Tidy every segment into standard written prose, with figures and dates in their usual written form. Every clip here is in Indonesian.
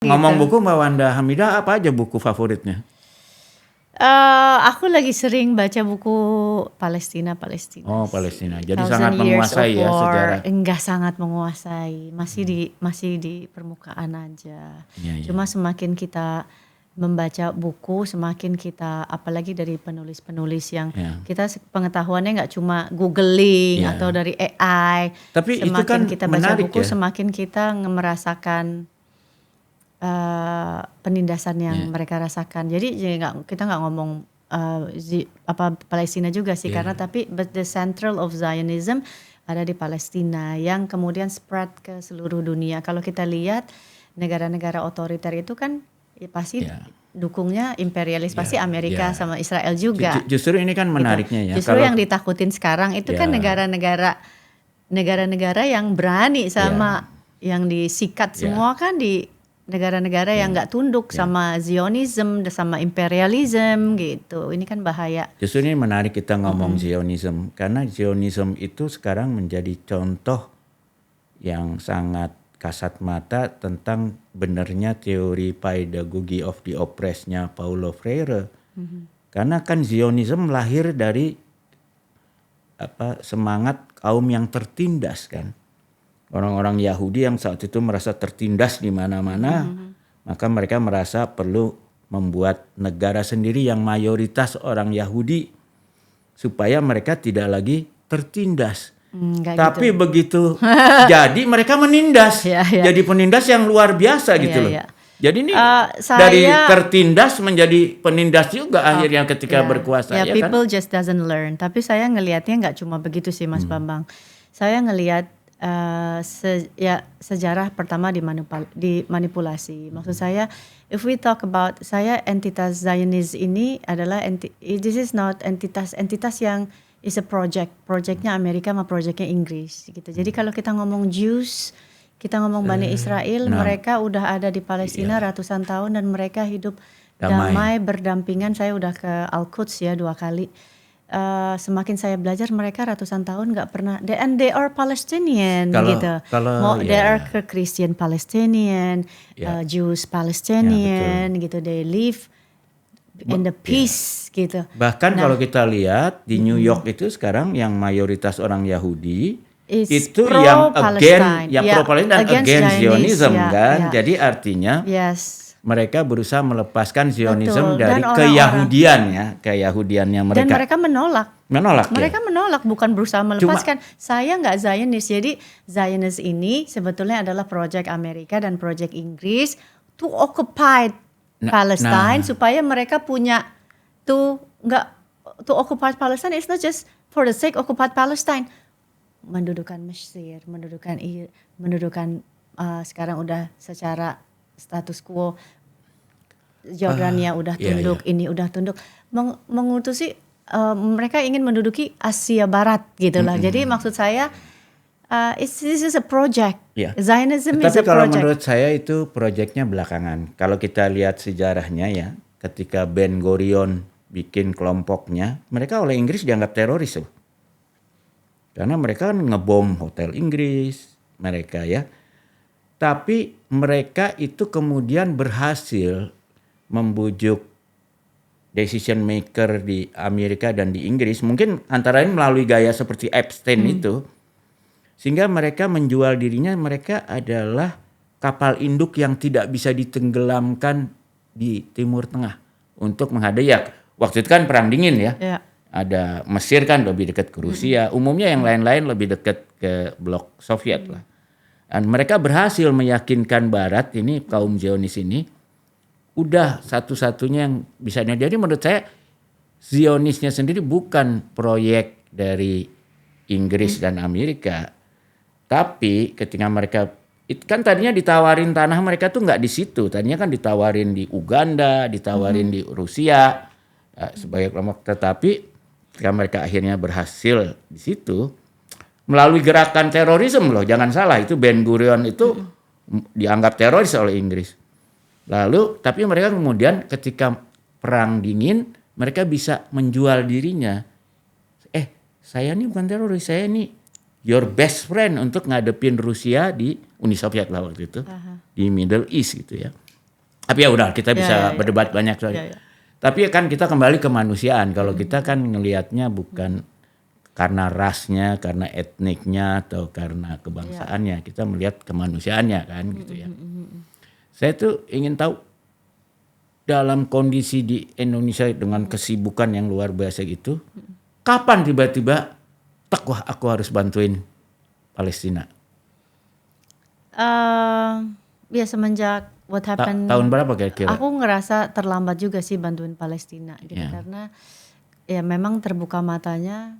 Ngomong gitu. buku Mbak Wanda Hamidah, apa aja buku favoritnya? Aku lagi sering baca buku Palestina Oh, sih. Palestina. Jadi Thousand sangat Years of menguasai ya War sejarah. enggak sangat menguasai, masih di permukaan aja. Iya, iya. Cuma semakin kita membaca buku, semakin kita apalagi dari penulis-penulis yang Iya. kita pengetahuannya nggak cuma googling Iya. atau dari AI. Tapi itu Semakin kan kita baca menarik buku, ya. semakin kita merasakan penindasan yang Iya. mereka rasakan. Jadi kita nggak ngomong Palestina juga sih, Iya. karena but the central of Zionism ada di Palestina yang kemudian spread ke seluruh dunia. Kalau kita lihat negara-negara otoriter itu kan ya pasti Iya. dukungnya imperialis, pasti Iya, Amerika iya. sama Israel juga. Justru ini kan menariknya ya. Justru yang ditakutin sekarang itu kan Ya. negara-negara yang berani sama yang disikat Ya. semua kan di negara-negara yang nggak tunduk sama Zionism, sama imperialism gitu. Ini kan bahaya. Justru ini menarik kita ngomong Zionism, karena Zionism itu sekarang menjadi contoh yang sangat kasat mata tentang benarnya teori pedagogy of the oppressed-nya Paulo Freire. Karena kan Zionism lahir dari semangat kaum yang tertindas kan. Orang-orang Yahudi yang saat itu merasa tertindas di mana-mana, maka mereka merasa perlu membuat negara sendiri yang mayoritas orang Yahudi supaya mereka tidak lagi tertindas. Tapi begitu jadi mereka menindas, jadi penindas yang luar biasa gitu loh. Jadi ini dari tertindas menjadi penindas juga akhirnya ketika berkuasa. Ya, people just doesn't learn. Tapi saya ngelihatnya nggak cuma begitu sih Mas Bambang. Saya ngelihat sejarah pertama dimanipulasi. Maksud saya, if we talk about entitas Zionis ini adalah this is not entitas yang is a projectnya Amerika sama projectnya Inggris gitu. Jadi kalau kita ngomong Jews, kita ngomong Bani Israel, mereka udah ada di Palestina ratusan tahun dan mereka hidup damai berdampingan. Saya udah ke Al-Quds ya 2 kali. Semakin saya belajar mereka ratusan tahun nggak pernah and they are Palestinian gitu. They are Christian Palestinian, Jews Palestinian gitu. They live in the peace gitu. Bahkan kalau kita lihat di New York itu sekarang yang mayoritas orang Yahudi itu yang pro-Palestina dan against Zionism kan. Jadi artinya mereka berusaha melepaskan Zionism dari keyahudiannya mereka. Dan mereka menolak. Mereka menolak, bukan berusaha melepaskan. Saya nggak Zionis. Jadi Zionis ini sebetulnya adalah proyek Amerika dan proyek Inggris to occupy Palestine supaya mereka punya to occupy Palestine. It's not just for the sake occupied Palestine. Mendudukan Mesir, mendudukan sekarang udah secara status quo Jordania udah tunduk, ini udah tunduk, mengutusi mereka ingin menduduki Asia Barat gitulah. Jadi maksud saya this is a project. Zionism is a project. Tapi kalau menurut saya itu proyeknya belakangan. Kalau kita lihat sejarahnya ya, ketika Ben Gurion bikin kelompoknya, mereka oleh Inggris dianggap teroris loh. Karena mereka ngebom hotel Inggris, mereka ya. Tapi mereka itu kemudian berhasil membujuk decision maker di Amerika dan di Inggris. Mungkin antara lain melalui gaya seperti Epstein itu. Sehingga mereka menjual dirinya, mereka adalah kapal induk yang tidak bisa ditenggelamkan di Timur Tengah. Untuk menghadapi waktu itu kan perang dingin ya. Ada Mesir kan lebih dekat ke Rusia. Umumnya yang lain-lain lebih dekat ke blok Soviet lah. Dan mereka berhasil meyakinkan Barat ini, kaum Zionis ini, udah satu-satunya yang bisa. Jadi menurut saya Zionisnya sendiri bukan proyek dari Inggris dan Amerika. Tapi ketika mereka, kan tadinya ditawarin tanah mereka tuh nggak di situ. Tadinya kan ditawarin di Uganda, ditawarin di Rusia sebagai kelompok. Tetapi ketika mereka akhirnya berhasil di situ, melalui gerakan terorisme loh, jangan salah, itu Ben Gurion itu dianggap teroris oleh Inggris. Lalu tapi mereka kemudian ketika perang dingin mereka bisa menjual dirinya. Saya ini bukan teroris, saya ini your best friend untuk ngadepin Rusia di Uni Soviet lah waktu itu. Di Middle East gitu ya. Tapi ya udah kita bisa ya. berdebat banyak soal. Ya, ya. Tapi kan kita kembali ke kemanusiaan. Kalau kita kan ngelihatnya bukan karena rasnya, karena etniknya atau karena kebangsaannya, kita melihat kemanusiaannya kan gitu ya. Saya tuh ingin tahu dalam kondisi di Indonesia dengan kesibukan yang luar biasa gitu, kapan tiba-tiba wah aku harus bantuin Palestina? Ya semenjak what happened. Tahun berapa kira-kira? Aku ngerasa terlambat juga sih bantuin Palestina gitu karena ya memang terbuka matanya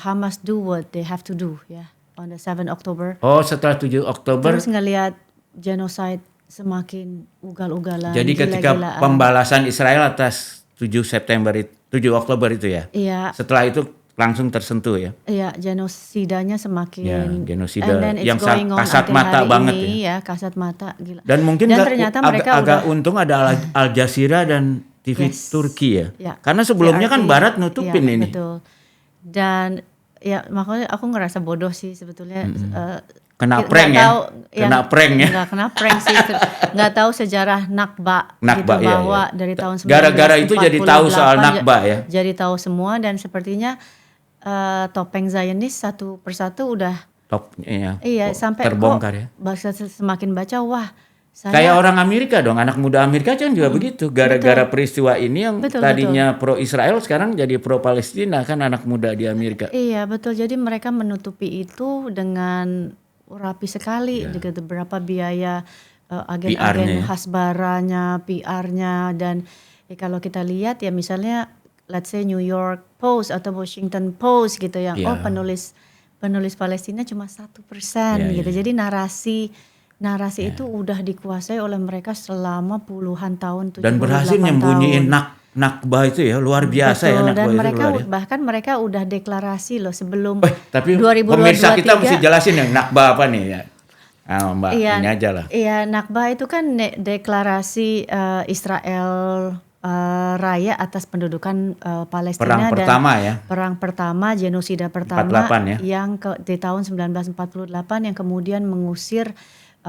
Hamas do what they have to do ya on the 7 October. Oh, setelah 7 Oktober. Terus ngelihat genocide semakin ugal-ugalan. Jadi ketika gila-gilaan. pembalasan Israel atas 7 Oktober itu ya. Iya. Setelah itu langsung tersentuh ya. Iya, genosidanya semakin Ya, genosida and then it's yang going on kasat until mata hari banget ini, ya. Kasat mata gila. Dan mungkin ternyata mereka agak udah untung ada Al Jazeera dan TV Yes. Turki ya. Ya, Karena sebelumnya kan TRT, Barat nutupin ya, ini. Betul. Dan ya makanya aku ngerasa bodoh sih sebetulnya. Kena Nggak prank ya. tahu Kena prank ya. Nggak kena prank sih. Nggak tahu sejarah Nakba gitu, Iya, bahwa iya. dari tahun 1948 Gara-gara itu jadi tahu soal Nakba ya. Jadi tahu semua dan sepertinya topeng Zionis satu persatu udah Iya, sampai terbongkar kok ya. semakin baca wah saya Kayak orang Amerika dong, anak muda Amerika kan juga begitu. Gara-gara peristiwa ini yang tadinya pro Israel sekarang jadi pro Palestina kan anak muda di Amerika. Iya betul, jadi mereka menutupi itu dengan rapi sekali gitu, berapa biaya agen-agen hasbaranya, PR-nya dan kalau kita lihat ya misalnya let's say New York Post atau Washington Post gitu yang penulis Palestina cuma 1% gitu. Jadi narasi itu udah dikuasai oleh mereka selama puluhan tahun, 78 tahun. Dan berhasil nyembunyiin Nakba itu ya, luar biasa. Betul, ya Nakba dan itu mereka luar, ya. bahkan mereka udah deklarasi loh sebelum tapi 2023. pemirsa kita mesti jelasin ya Nakba apa nih ya. Mbak, ini aja lah. Iya, Nakba itu kan deklarasi Israel Raya atas pendudukan Palestina Perang dan pertama ya. Perang pertama, genosida pertama 48 ya. yang di tahun 1948 yang kemudian mengusir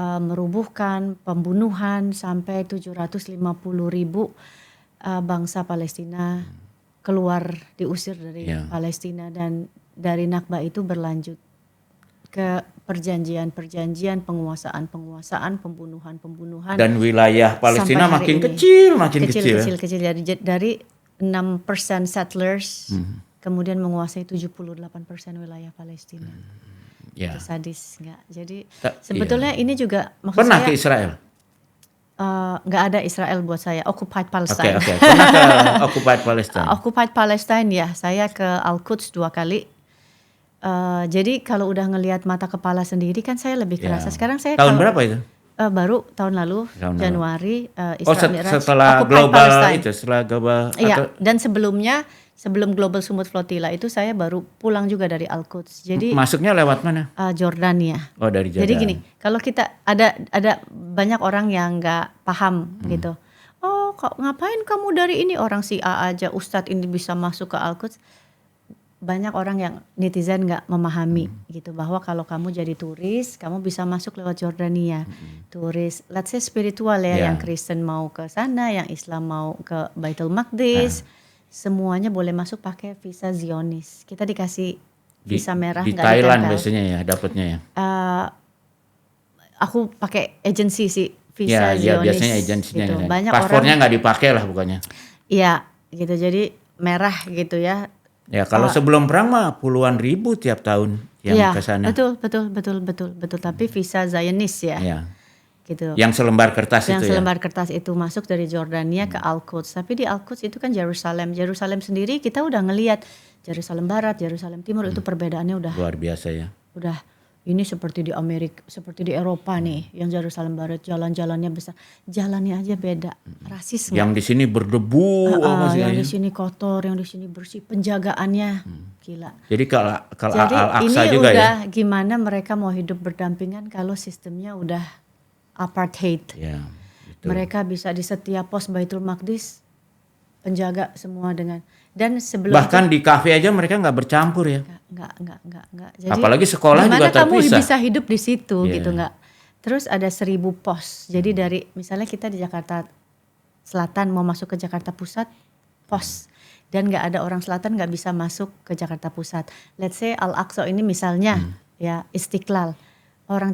merubuhkan pembunuhan sampai 750.000 bangsa Palestina keluar diusir dari Palestina dan dari Nakba itu berlanjut ke perjanjian-perjanjian, penguasaan, pembunuhan dan wilayah Palestina makin kecil. Dari 6% settlers kemudian menguasai 78% wilayah Palestina. Itu sadis nggak? Jadi sebetulnya ini juga maksud pernah saya ke Israel? Nggak ada Israel buat saya. Occupied Palestine. Oke. Pernah ke Occupied Palestine? Occupied Palestine ya. Saya ke Al-Quds 2 kali. Jadi kalau udah ngelihat mata kepala sendiri kan saya lebih kerasa. Sekarang saya tahun berapa itu? Baru tahun lalu Januari. Setelah global Palestine. Setelah global. Iya. Dan sebelum Global Sumut Flotilla itu saya baru pulang juga dari Al-Quds. Jadi masuknya lewat mana? Jordania. Oh, dari Jordan. Jadi gini, kalau kita ada banyak orang yang nggak paham gitu. Oh, ngapain kamu dari ini orang si A aja Ustadz ini bisa masuk ke Al-Quds? Banyak orang yang netizen nggak memahami gitu bahwa kalau kamu jadi turis, kamu bisa masuk lewat Jordania. Turis, let's say spiritual ya, yang Kristen mau ke sana, yang Islam mau ke Baitul Maqdis. Semuanya boleh masuk pakai visa Zionis. Kita dikasih visa merah. Di Thailand biasanya ya dapatnya ya. Aku pakai agensi sih visa Zionis. Iya biasanya agensinya. Gitu. Paspornya nggak dipakai lah bukannya. Iya gitu, jadi merah gitu ya. Ya kalau sebelum perang mah puluhan ribu tiap tahun yang ke sana. Betul. Tapi visa Zionis ya. Gitu. Yang selembar kertas kertas itu masuk dari Jordania ke Al-Quds. Tapi di Al-Quds itu kan Yerusalem sendiri kita udah ngelihat Yerusalem Barat, Yerusalem Timur itu perbedaannya udah luar biasa ya. Udah ini seperti di Amerika, seperti di Eropa nih, yang Yerusalem Barat jalan-jalannya besar, jalannya aja beda, rasis nggak? Yang di sini berdebu, yang di sini kotor, yang di sini bersih, penjagaannya gila. Jadi kalau Al-Aqsa juga ya. Udah gimana mereka mau hidup berdampingan kalau sistemnya udah apartheid. Ya, mereka bisa di setiap pos Baitul Maqdis penjaga semua dengan dan sebelum bahkan di kafe aja mereka nggak bercampur ya. Nggak. Jadi apalagi sekolah juga terpisah. Gimana kamu bisa hidup di situ gitu nggak? Terus ada 1.000 pos. Jadi dari misalnya kita di Jakarta Selatan mau masuk ke Jakarta Pusat, pos. Dan nggak ada orang selatan nggak bisa masuk ke Jakarta Pusat. Let's say Al-Aqsa ini misalnya ya Istiqlal.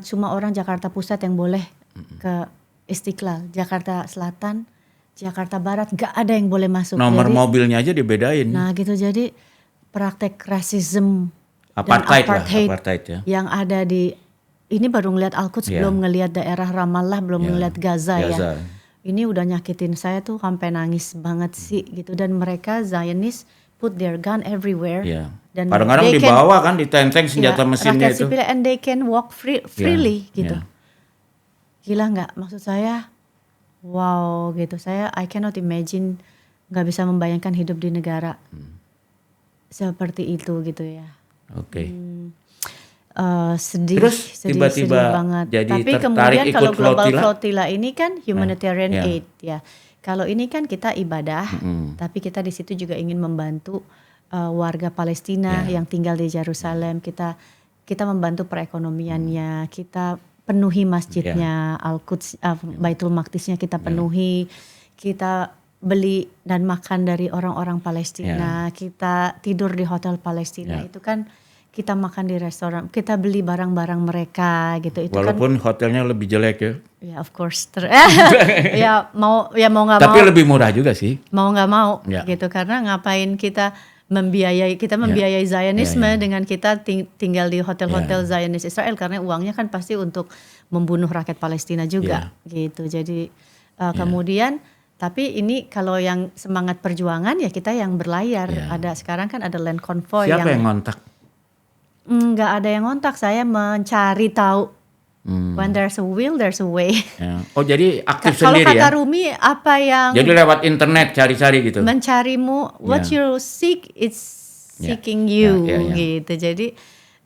Cuma orang Jakarta Pusat yang boleh ke Istiqlal. Jakarta Selatan, Jakarta Barat nggak ada yang boleh masuk. Nomor Jadi, mobilnya aja dibedain. nah gitu, jadi praktek rasisme dan Apartheid ya. yang ada di, ini baru ngelihat Al-Quds, belum ngelihat daerah Ramallah, belum ngelihat Gaza ya. Ini udah nyakitin saya tuh sampai nangis banget sih gitu. Dan mereka Zionis put their gun everywhere. Dan kadang-kadang dibawa kan di tank senjata mesinnya rakyat itu. sipil, and they can walk freely gitu. Gila nggak? Maksud saya wow gitu. I cannot imagine, nggak bisa membayangkan hidup di negara seperti itu gitu ya. Oke. Sedih, Terus sedih tiba-tiba banget. jadi Tapi tertarik kemudian ikut kalau Global flotilla? Flotilla ini kan humanitarian aid ya. Kalau ini kan kita ibadah, tapi kita di situ juga ingin membantu warga Palestina yang tinggal di Yerusalem. Kita membantu perekonomiannya, kita penuhi masjidnya, Al-Quds, Baitul Maqdisnya kita penuhi, kita beli dan makan dari orang-orang Palestina, kita tidur di hotel Palestina, itu kan kita makan di restoran, kita beli barang-barang mereka gitu. Itu walaupun hotelnya lebih jelek ya. Ya of course, ya mau nggak mau. Tapi lebih murah juga sih. Mau nggak mau gitu, karena ngapain kita membiayai Zionisme dengan kita tinggal di hotel-hotel Zionis Israel, karena uangnya kan pasti untuk membunuh rakyat Palestina juga gitu. Jadi kemudian tapi ini kalau yang semangat perjuangan ya kita yang berlayar. Ada sekarang kan ada land convoy. Siapa yang ngontak? Nggak ada yang ngontak, saya mencari tahu. When there's a will, there's a way. Oh jadi aktif Kalau sendiri kata ya? Rumi, apa yang Jadi lewat internet cari-cari gitu? Mencarimu, what you seek, it's seeking you gitu. Jadi,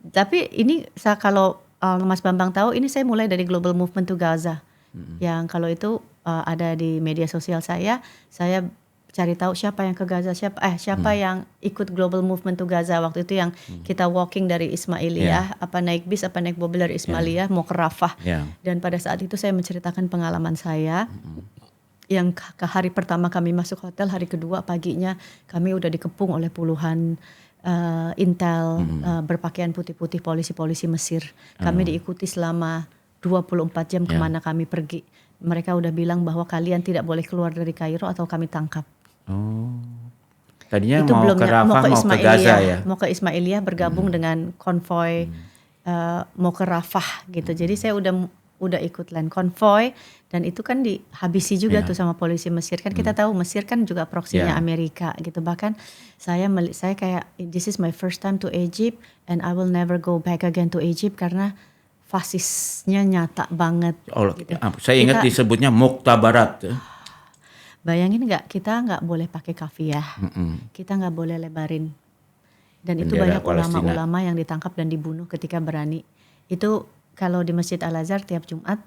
tapi ini kalau Mas Bambang tahu, ini saya mulai dari Global Movement to Gaza. Yang kalau itu ada di media sosial saya cari tahu siapa yang ke Gaza, siapa yang ikut Global Movement to Gaza waktu itu, yang kita walking dari Ismailiyah, apa naik bis, apa naik mobil dari Ismailiyah mau ke Rafah. Dan pada saat itu saya menceritakan pengalaman saya, yang ke hari pertama kami masuk hotel, hari kedua paginya kami udah dikepung oleh puluhan intel berpakaian putih-putih, polisi-polisi Mesir. Kami diikuti selama 24 jam kemana kami pergi. Mereka udah bilang bahwa kalian tidak boleh keluar dari Kairo atau kami tangkap. Tadinya itu mau ke Rafah, mau ke Gaza ya? Mau ke Ismailiyah bergabung dengan konvoy mau ke Rafah gitu. Jadi saya udah ikut land convoy, dan itu kan dihabisi juga tuh sama polisi Mesir. Kan kita tahu Mesir kan juga proksinya Amerika gitu. Bahkan saya kayak, this is my first time to Egypt and I will never go back again to Egypt, karena fasisnya nyata banget. Gitu. Saya ingat disebutnya Muktabarat. Bayangin nggak, kita nggak boleh pakai kafiyah, kita nggak boleh lebarin, dan itu banyak ulama-ulama yang ditangkap dan dibunuh ketika berani. Itu kalau di Masjid Al-Azhar tiap Jumat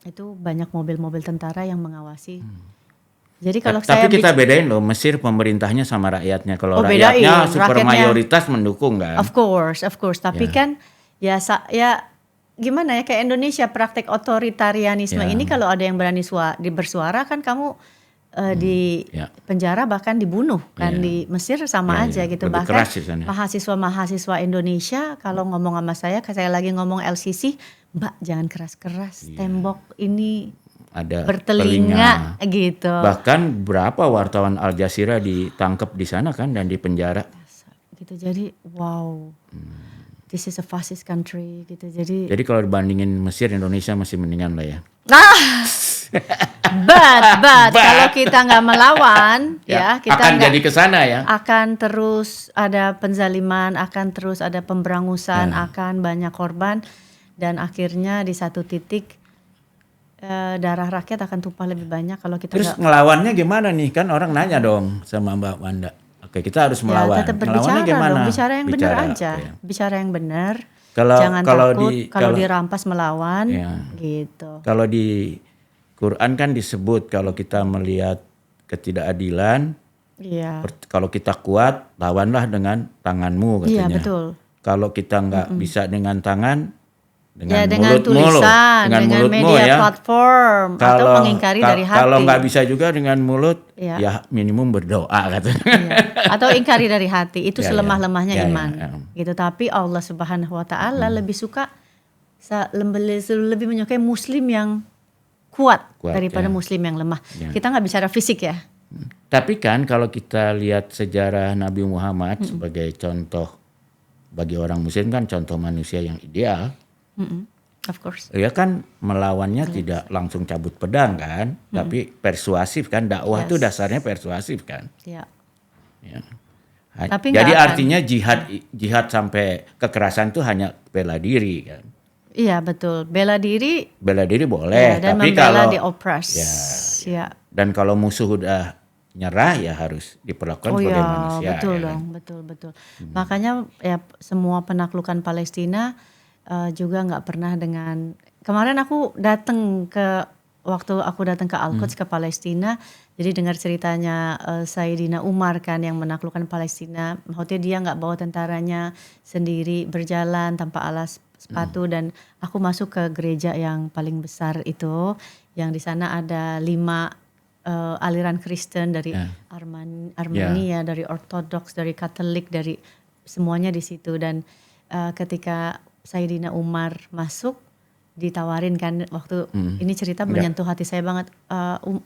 itu banyak mobil-mobil tentara yang mengawasi. Jadi kalau tapi kita bedain loh, Mesir pemerintahnya sama rakyatnya. Kalau rakyatnya super mayoritas mendukung kan. Of course. Tapi kan ya gimana ya, kayak Indonesia praktek otoritarianisme ini, kalau ada yang berani bersuara kan kamu di penjara, bahkan dibunuh kan. Di Mesir sama aja gitu. Bahkan mahasiswa Indonesia kalau ngomong sama saya lagi ngomong LCC, Mbak jangan keras-keras, tembok ini ada bertelinga gitu. Bahkan berapa wartawan Al Jazeera ditangkap di sana kan dan dipenjara. Gitu, jadi wow. This is a fascist country gitu. Jadi kalau dibandingin Mesir, Indonesia masih mendingan lah ya. But kalau kita nggak melawan kita akan jadi kesana ya. Akan terus ada penzaliman, akan terus ada pemberangusan, akan banyak korban, dan akhirnya di satu titik darah rakyat akan tumpah lebih banyak kalau kita. Terus ngelawannya gimana nih? Kan orang nanya dong sama Mbak Wanda. Oke, kita harus melawan. Tetap berbicara dong, bicara yang benar aja. Bicara yang benar. Jangan takut kalau dirampas melawan gitu. Kalau di Quran kan disebut kalau kita melihat ketidakadilan, kalau kita kuat, lawanlah dengan tanganmu katanya. Iya, betul. Kalau kita nggak bisa dengan tangan, Ya dengan mulutmu loh, tulisan, dengan mulutmu media ya. platform, atau mengingkari dari hati. Kalau nggak bisa juga dengan mulut, Ya. ya minimum berdoa katanya. Iya. Atau ingkari dari hati, itu Ya, selemah-lemahnya ya, iman. ya. Gitu. Tapi Allah Subhanahu wa taala lebih suka lebih menyukai muslim yang kuat daripada ya. muslim yang lemah. Ya. Kita nggak bicara fisik ya. Tapi kan kalau kita lihat sejarah Nabi Muhammad sebagai contoh bagi orang muslim kan contoh manusia yang ideal. Of course. Ya kan melawannya tidak langsung cabut pedang kan, tapi persuasif kan, dakwah itu dasarnya persuasif kan. Ya. Ya. Tapi Jadi nggak akan. artinya jihad sampai kekerasan itu hanya bela diri kan. Iya betul. Bela diri Boleh, dan tapi membela kalau the oppressed. Ya. dan kalau musuh udah nyerah ya harus diperlakukan sebagai manusia. Betul ya dong, kan? betul. Makanya ya semua penaklukan Palestina juga nggak pernah dengan. Kemarin aku datang waktu aku datang ke Al-Quds ke Palestina, jadi dengar ceritanya Sayyidina Umar kan yang menaklukkan Palestina. Maksudnya dia nggak bawa tentaranya sendiri, berjalan tanpa alas sepatu, dan aku masuk ke gereja yang paling besar itu, yang di sana ada 5 aliran Kristen dari Armenia, dari Ortodoks, dari Katolik, dari semuanya di situ. Dan ketika Sayyidina Umar masuk, ditawarin kan waktu ini cerita menyentuh hati saya banget.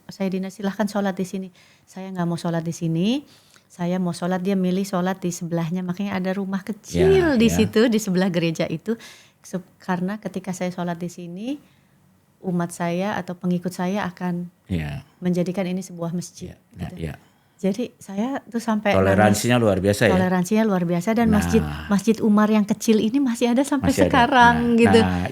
Sayyidina silahkan sholat di sini. Saya nggak mau sholat di sini. Saya mau sholat, dia milih sholat di sebelahnya. Makanya ada rumah kecil di situ, di sebelah gereja itu. Karena ketika saya sholat di sini, umat saya atau pengikut saya akan menjadikan ini sebuah masjid. Gitu. Jadi saya tuh sampai toleransinya luar biasa ya. Toleransinya luar biasa, dan masjid Umar yang kecil ini masih ada sampai sekarang gitu. Nah,